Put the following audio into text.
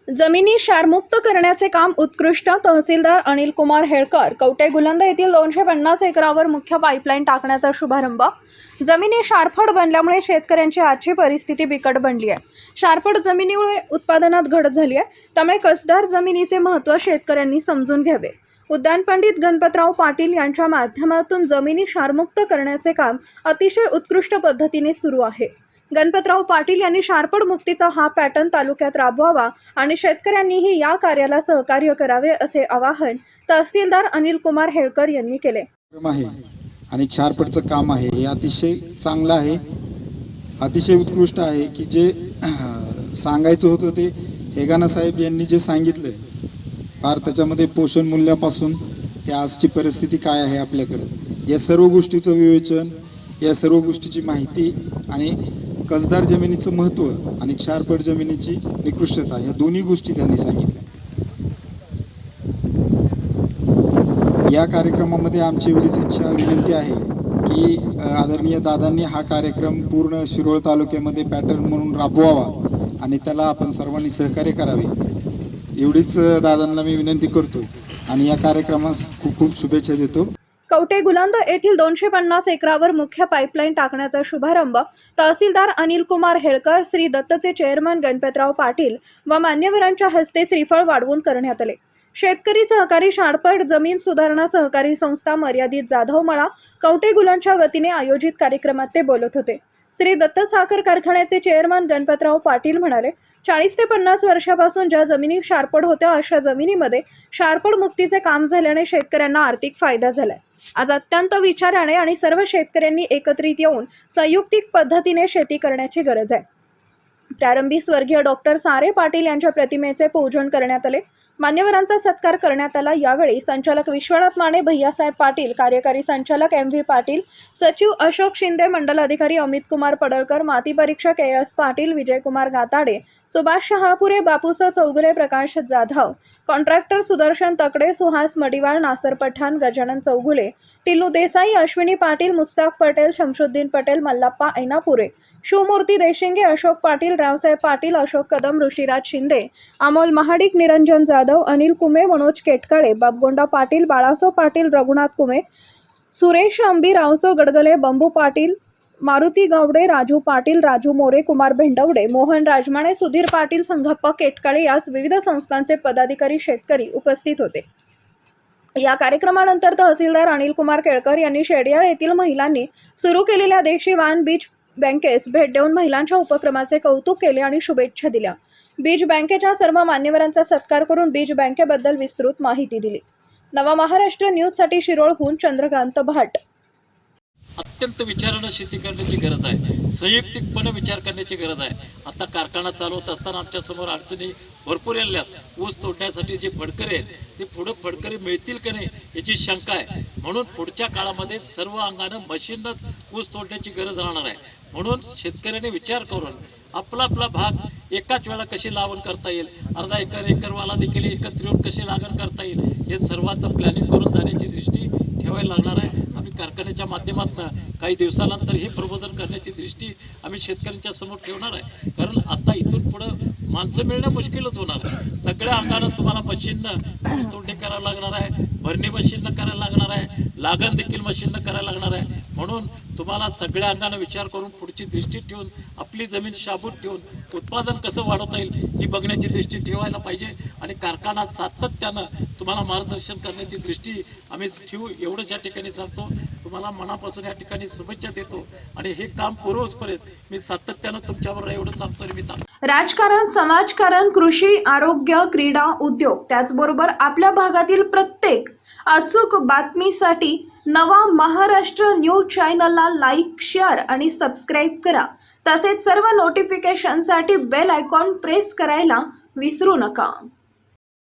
जमिनी क्षारमुक्त करण्याचे काम उत्कृष्ट. तहसीलदार अनिल कुमार हेळकर. कवठे गुलंद येथील 250 एकरावर मुख्य पाईपलाईन टाकण्याचा शुभारंभ. जमिनी क्षारफळ बनल्यामुळे शेतकऱ्यांची आजची परिस्थिती बिकट बनली आहे. क्षारफळ जमिनीमुळे उत्पादनात घट झाली आहे, त्यामुळे कसदार जमिनीचे महत्त्व शेतकऱ्यांनी समजून घ्यावे. उद्यान पंडित गणपतराव पाटील यांच्या माध्यमातून जमिनी क्षारमुक्त करण्याचे काम अतिशय उत्कृष्ट पद्धतीने सुरू आहे. गणपतराव पाटील यांनी क्षारफळ मुक्तीचा हा पॅटर्न तालुक्यात राबवावा आणि शेतकऱ्यांनीही या कार्याला सहकार्य करावे असे आवाहन तहसीलदार अनिल कुमार हेळकर यांनी केले. आणि क्षारफळचं काम आहे हे अतिशय चांगलं आहे, अतिशय उत्कृष्ट आहे की जे सांगायचं होतं ते हेगाना साहेब यांनी जे सांगितलं फार त्याच्यामध्ये पोषण मूल्यापासून ते आजची परिस्थिती काय आहे आपल्याकडं या सर्व गोष्टीचं विवेचन, या सर्व गोष्टीची माहिती आणि कसदार जमिनीचं महत्त्व आणि क्षारफळ जमिनीची निकृष्टता या दोन्ही गोष्टी त्यांनी सांगितल्या. या कार्यक्रमामध्ये आमची एवढीच इच्छा विनंती आहे की आदरणीय दादांनी हा कार्यक्रम पूर्ण शिरोळ तालुक्यामध्ये पॅटर्न म्हणून राबवावा आणि त्याला आपण सर्वांनी सहकार्य करावे एवढीच दादांना मी विनंती करतो आणि या कार्यक्रमास खूप खूप शुभेच्छा देतो. कवठे गुलंद येथील 250 एकरावर मुख्य पाईपलाईन टाकण्याचा शुभारंभ तहसीलदार अनिल कुमार हेळकर, श्री दत्तचे चेअरमन गणपतराव पाटील व मान्यवरांच्या हस्ते श्रीफळ वाढवून करण्यात आले. शेतकरी सहकारी क्षारफळ जमीन सुधारणा सहकारी संस्था मर्यादित जाधवमळा कवठे गुलंदच्या वतीने आयोजित कार्यक्रमात ते बोलत होते. श्री दत्त साखर कारखान्याचे चेअरमन गणपतराव पाटील म्हणाले, 40 ते 50 वर्षापासून ज्या जमिनी क्षारफळ होत्या अशा जमिनीमध्ये क्षारफळ मुक्तीचे काम झाल्याने शेतकऱ्यांना आर्थिक फायदा झालाय. आज अत्यंत विचाराने आणि सर्व शेतकऱ्यांनी एकत्रित येऊन संयुक्तिक पद्धतीने शेती करण्याची गरज आहे. प्रारंभी स्वर्गीय डॉक्टर सारे पाटील यांच्या प्रतिमेचे पूजन करण्यात आले. मान्यवरांचा सत्कार करण्यात आला. यावेळी संचालक विश्वनाथ माने, भैयासाहेब पाटील, कार्यकारी संचालक MV पाटील, सचिव अशोक शिंदे, मंडल अधिकारी अमित कुमार पडळकर, माती परीक्षक AS पाटील, विजयकुमार गाताडे, सुभाष शहापुरे, बापूसाहेब चौगुले, प्रकाश जाधव, कॉन्ट्रॅक्टर सुदर्शन तकडे, सुहास मडिवाळ, नासर पठाण, गजानन चौगुले, टिल्लू देसाई, अश्विनी पाटील, मुस्ताक पटेल, शमशुद्दीन पटेल, मल्लाप्पा ऐनापुरे, शिवमूर्ती देशिंगे, अशोक पाटील, रावसाहेब पाटील, अशोक कदम, ऋषिराज शिंदे, अमोल महाडिक, निरंजन जाधव, अनिल कुमे, मनोज केटकाळे, बाबगोंडा पाटील, बाळासो पाटील, रघुनाथ कुमे, सुरेश अंबी, रावसो गडगले, बंबू पाटील, मारुती गावडे, राजू पाटील, राजू मोरे, कुमार भेंडवडे, मोहन राजमाणे, सुधीर पाटील, संघप्पा केटकाळे यास विविध संस्थांचे पदाधिकारी, शेतकरी उपस्थित होते. या कार्यक्रमानंतर तहसीलदार अनिल कुमार केळकर यांनी शेडियाळ येथील महिलांनी सुरू केलेल्या देशी वान बीज बँकेस भेट देऊन महिलांच्या उपक्रमाचे कौतुक केले आणि शुभेच्छा दिल्या. बीज बँकेच्या सर्व मान्यवरांचा सत्कार करून बीज बँकेबद्दल विस्तृत माहिती दिली. नवा महाराष्ट्र न्यूजसाठी शिरोळहून चंद्रकांत भाट. अत्यंत विचारानं शेती करण्याची गरज आहे, संयुक्तिकपणे विचार करण्याची गरज आहे. आता कारखाना चालवत असताना आमच्या समोर अडचणी भरपूर आल्यात. ऊस तोडण्यासाठी जे फडकरी आहेत ते पुढं फडकरी मिळतील का नाही याची शंका आहे. म्हणून पुढच्या काळामध्ये सर्व अंगानं मशीनच ऊस तोडण्याची गरज राहणार आहे. म्हणून शेतकऱ्यांनी विचार करून आपला भाग एकाच वेळा कशी लागवड करता येईल, अर्धा एकरवाला देखील एकत्र येऊन कशी लागवड करता येईल हे सर्वांचं प्लॅनिंग करून जाण्याची दृष्टी ठेवायला लागणार आहे. आम्ही कारखान्याच्या माध्यमातून काही दिवसानंतर हे प्रबोधन करण्याची दृष्टी आम्ही शेतकऱ्यांच्या समोर ठेवणार आहे. कारण आता इथून पुढं माणसं मिळणं मुश्किलच होणार आहे. सगळ्या अंगानं तुम्हाला मशीननं तोडणी करायला लागणार आहे, भरणी मशीननं करायला लागणार आहे, लागण देखील मशीननं करायला लागणार आहे. म्हणून तुम्हाला सगळ्या अंगानं विचार करून पुढची दृष्टी ठेवून आपली जमीन शाबूत ठेवून उत्पादन कसं वाढवता येईल ही बघण्याची दृष्टी ठेवायला पाहिजे. आणि कारखाना सातत्यानं तुम्हाला मार्गदर्शन करण्याची दृष्टी आम्ही ठेवू एवढंच या ठिकाणी सांगतो. तुम्हाला मनापासून या ठिकाणी शुभेच्छा देतो आणि हे काम पुरवसपर्यंत मी सातत्यानं तुमच्याबरोबर एवढं सांगतो. राजकारण, समाजकारण, कृषी, आरोग्य, क्रीडा, उद्योग त्याचबरोबर आपल्या भागातील प्रत्येक अचूक बातमीसाठी नवा महाराष्ट्र न्यूज चॅनलला लाईक, शेअर आणि सबस्क्राईब करा. तसेच सर्व नोटिफिकेशनसाठी बेल आयकॉन प्रेस करायला विसरू नका.